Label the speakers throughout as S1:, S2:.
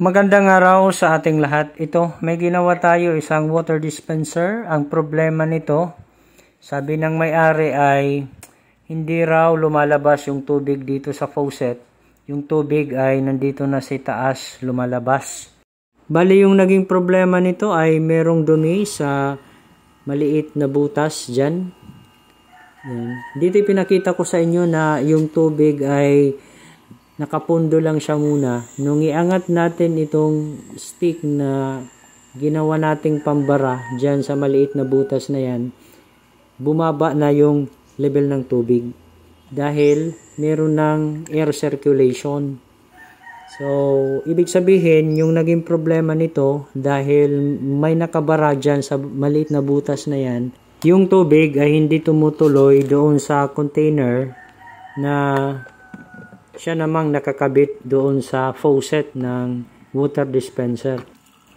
S1: Magandang araw sa ating lahat. Ito, may ginawa tayo isang water dispenser. Ang problema nito, sabi ng may-ari ay hindi raw lumalabas yung tubig dito sa faucet. Yung tubig ay nandito na sa taas, lumalabas. Bali yung naging problema nito ay merong dumi sa maliit na butas dyan. Yan. Dito pinakita ko sa inyo na yung tubig ay nakapundo lang siya muna. Nung iangat natin itong stick na ginawa nating pambara dyan sa maliit na butas na yan, bumaba na yung level ng tubig dahil meron ng air circulation. So, ibig sabihin, yung naging problema nito dahil may nakabara dyan sa maliit na butas na yan, yung tubig ay hindi tumutuloy doon sa container na siya namang nakakabit doon sa faucet ng water dispenser.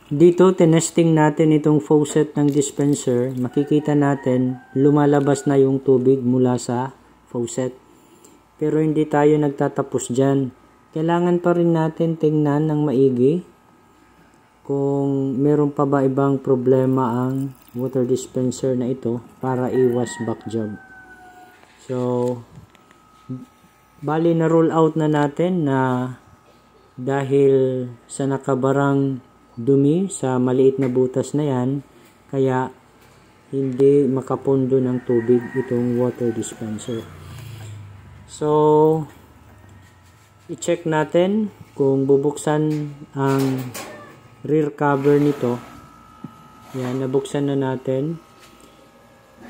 S1: Dito, tinesting natin itong faucet ng dispenser. Makikita natin, lumalabas na yung tubig mula sa faucet. Pero hindi tayo nagtatapos dyan. Kailangan pa rin natin tingnan ng maigi kung meron pa ba ibang problema ang water dispenser na ito para iwas back job. So, bali na roll out na natin na dahil sa nakabarang dumi sa maliit na butas na yan, kaya hindi makapundo ng tubig itong water dispenser. So, i-check natin kung bubuksan ang rear cover nito. Yan, nabuksan na natin.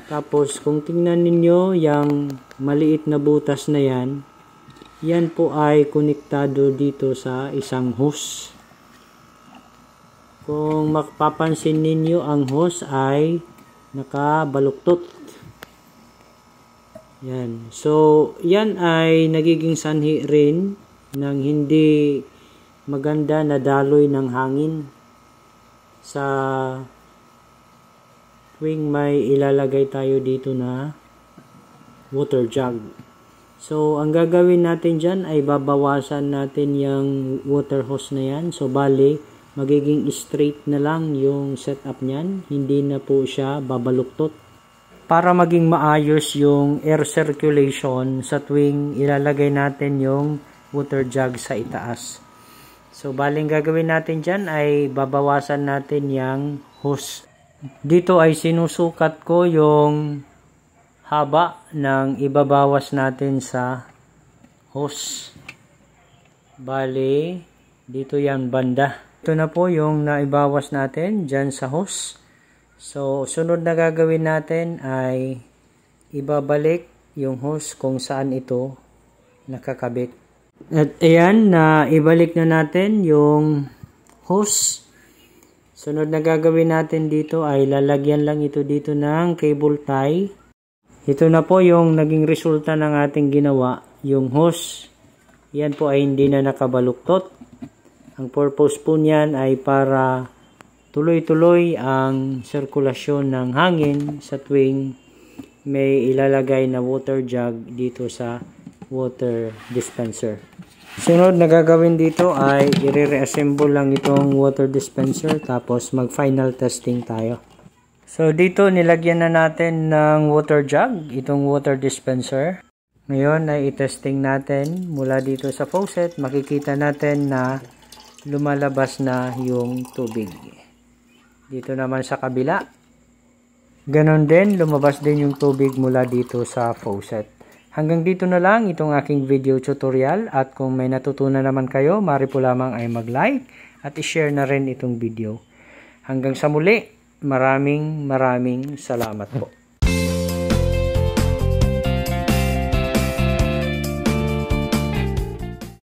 S1: Tapos, kung tingnan ninyo yung maliit na butas na yan, yan po ay konektado dito sa isang hose. Kung mapapansin ninyo, ang hose ay nakabaluktot. Yan. So, yan ay nagiging sanhi rin ng hindi maganda na daloy ng hangin sa tuwing may ilalagay tayo dito na water jug. So, ang gagawin natin dyan ay babawasan natin yung water hose na yan. So, bali, magiging straight na lang yung setup niyan. Hindi na po siya babaluktot. Para maging maayos yung air circulation sa tuwing ilalagay natin yung water jug sa itaas. So, bali, ang gagawin natin dyan ay babawasan natin yung hose. Dito ay sinusukat ko yung haba ng ibabawas natin sa hose. Bali, dito yan banda. Ito na po yung naibawas natin dyan sa hose. So, sunod na gagawin natin ay ibabalik yung hose kung saan ito nakakabit. At ayan, na ibalik na natin yung hose. Sunod na gagawin natin dito ay lalagyan lang ito dito ng cable tie. Ito na po yung naging resulta ng ating ginawa. Yung hose, yan po ay hindi na nakabaluktot. Ang purpose po niyan ay para tuloy-tuloy ang sirkulasyon ng hangin sa tuwing may ilalagay na water jug dito sa water dispenser. Sunod na gagawin dito ay i-reassemble lang itong water dispenser tapos mag-final testing tayo. So, dito nilagyan na natin ng water jug, itong water dispenser. Ngayon ay i-testing natin mula dito sa faucet. Makikita natin na lumalabas na yung tubig. Dito naman sa kabila. Ganon din, lumabas din yung tubig mula dito sa faucet. Hanggang dito na lang itong aking video tutorial. At kung may natutunan naman kayo, maaari po lamang ay mag-like at i-share na rin itong video. Hanggang sa muli. Maraming salamat po.